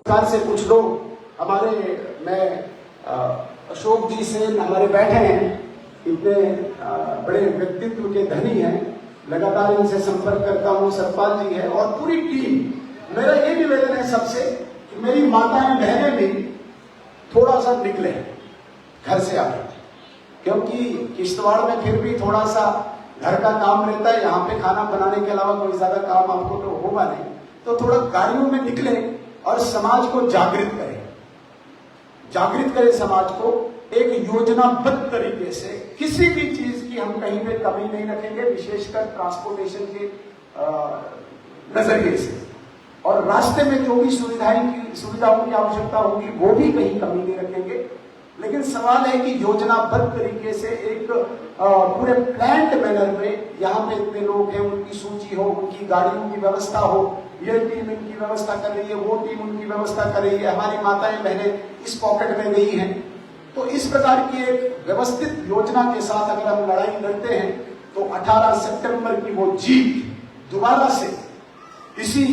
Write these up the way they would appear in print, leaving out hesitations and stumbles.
सरकार से कुछ लोग हमारे, मैं अशोक जी से हमारे बैठे हैं, इतने बड़े व्यक्तित्व के धनी हैं, लगातार इनसे संपर्क करता हूँ। सतपाल जी है और पूरी टीम। मेरा ये निवेदन है सबसे कि मेरी माताएं बहनें भी थोड़ा सा निकले घर से आगे, क्योंकि किश्तवाड़ में फिर भी थोड़ा सा घर का काम रहता है। यहाँ पे खाना बनाने के अलावा कोई ज्यादा काम आपको तो होगा नहीं, तो थोड़ा गाड़ियों में निकले और समाज को जागृत करें समाज को एक योजनाबद्ध तरीके से। किसी भी चीज की हम कहीं पे कमी नहीं रखेंगे, विशेषकर ट्रांसपोर्टेशन के नजरिए से, और रास्ते में जो भी सुविधाओं की आवश्यकता होगी वो भी कहीं कमी नहीं रखेंगे। लेकिन सवाल है कि योजनाबद्ध तरीके से एक पूरे प्लान्ड मैनर में यहाँ पे इतने लोग हैं, उनकी सूची हो, उनकी गाड़ियों की व्यवस्था हो, ये टीम इनकी व्यवस्था कर रही है, वो टीम उनकी व्यवस्था कर रही है, हमारी माताएं बहनें इस पॉकेट में गई हैं। तो इस प्रकार की एक व्यवस्थित योजना के साथ अगर हम लड़ाई लड़ते हैं तो 18 सितंबर की वो जीत दोबारा से इसी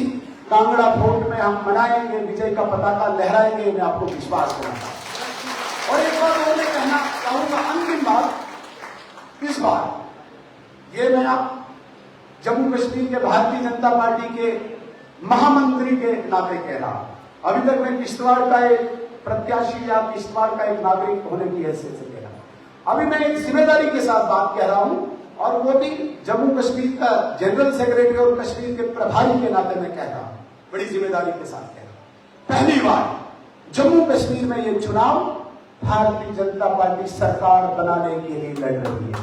कांगड़ा फोर्ट में हम मनाएंगे, विजय का पताका लहराएंगे, मैं आपको विश्वास कराता हूं। और एक बात और मैं कहना चाहूंगा, अंतिम बात, इस बार ये मैं आप जम्मू कश्मीर के भारतीय जनता पार्टी के महामंत्री के नाते कह रहा हूं। अभी तक मैं किश्तवाड़ का एक प्रत्याशी या किश्तवाड़ का एक नागरिक होने की हैसियत से कह रहा हूं। अभी मैं एक जिम्मेदारी के साथ बात कह रहा हूं, और वो भी जम्मू कश्मीर का जनरल सेक्रेटरी और कश्मीर के प्रभारी के नाते में कह रहा हूं, बड़ी जिम्मेदारी के साथ कह रहा हूं। पहली बार जम्मू कश्मीर में ये चुनाव भारतीय जनता पार्टी सरकार बनाने के लिए लड़ रही है।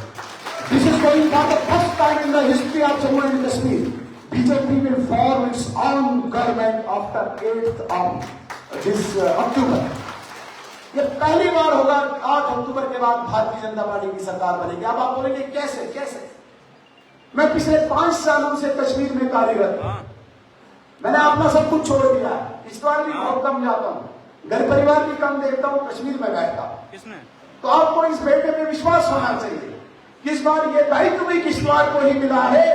This is going for the first time in the history of Jammu and Kashmir. BJP will form its own government after 8th of this अक्टूबर। ये पहली बार होगा 8 अक्टूबर के बाद भारतीय जनता पार्टी की सरकार बनेगी। अब आप बोलेंगे कैसे? मैं पिछले 5 सालों से कश्मीर में कार्यरत हूं। मैंने अपना सब कुछ छोड़ दिया। इस बार भी बहुत कम जाता हूं, घर परिवार भी कम देखता हूं, कश्मीर में बैठता हूं। तो आपको इस बेटे में विश्वास होना चाहिए कि इस बार ये दायित्व भी किश्तवाड़ को ही मिला है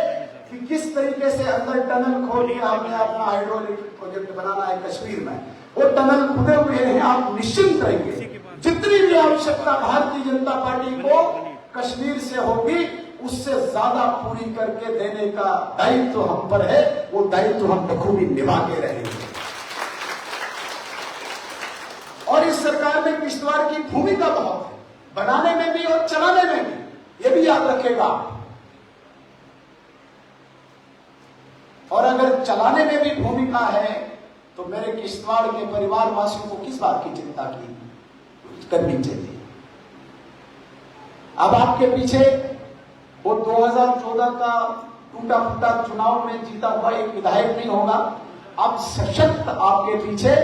कि किस तरीके से अंदर टनल खोल के हमने अपना हाइड्रोइलेक्ट्रिक प्रोजेक्ट बनाना है कश्मीर में। वो टनल खुदे हुए हैं, आप निश्चिंत रहिए। जितनी भी आवश्यकता भारतीय जनता पार्टी को कश्मीर से होगी, उससे ज्यादा पूरी करके देने का दायित्व हम पर है। वो दायित्व हम बखूबी निभा के रहेंगे। और इस सरकार में किश्तवाड़ की भूमिका बहुत है, बनाने में भी और चलाने में भी, ये भी याद रखेगा। और अगर चलाने में भी भूमिका है तो मेरे किश्तवाड़ के परिवार वासियों को किस बात की चिंता करनी चाहिए। अब आपके पीछे वो 2014 का टूटा फूटा चुनाव में जीता हुआ एक विधायक नहीं होगा। अब सशक्त आपके पीछे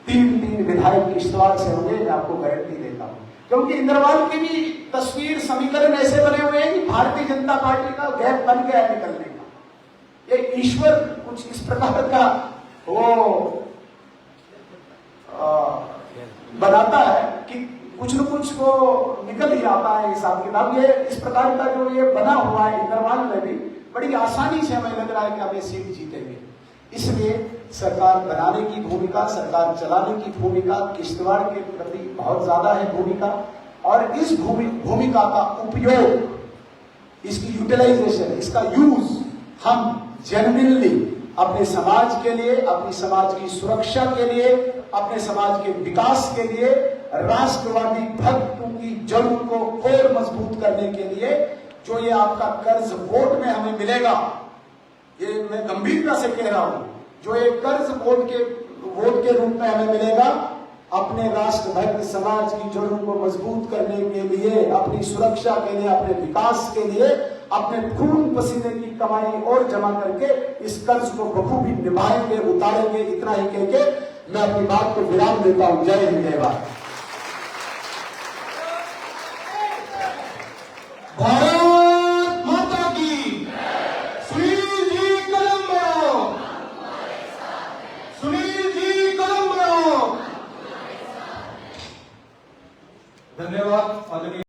3 विधायक किश्तवाड़ से होंगे, मैं आपको गारंटी देता हूं। क्योंकि इंद्रवाल की भी तस्वीर, समीकरण ऐसे बने हुए हैं कि भारतीय जनता पार्टी का गैप बन गया है निकलने का। ये ईश्वर कुछ इस प्रकार का वो बनाता है कि कुछ न कुछ वो निकल ही आता है हिसाब किताब। ये इस प्रकार का जो ये बना हुआ है इंद्रवाल में भी बड़ी आसानी से हमें लग रहा है कि हम ये सीट जीतेंगे। इसलिए सरकार बनाने की भूमिका, सरकार चलाने की भूमिका किश्तवाड़ के प्रति बहुत ज्यादा है भूमिका। और इस भूमिका का उपयोग, इसकी यूटिलाइजेशन, इसका यूज हम जेन्युइनली अपने समाज के लिए, अपनी समाज की सुरक्षा के लिए, अपने समाज के विकास के लिए, राष्ट्रवादी भक्तों की जड़ों को और मजबूत करने के लिए, जो ये आपका कर्ज वोट में हमें मिलेगा, ये मैं गंभीरता से कह रहा हूं, जो ये कर्ज वोट के रूप में हमें मिलेगा, अपने राष्ट्र भक्त समाज की जड़ों को मजबूत करने के लिए, अपनी सुरक्षा के लिए, अपने विकास के लिए, अपने खून पसीने की कमाई और जमा करके इस कर्ज को बखूबी निभाएंगे, उतारेंगे। इतना ही कहके मैं अपनी बात को विराम देता हूं। जय हिंद, जय भारत।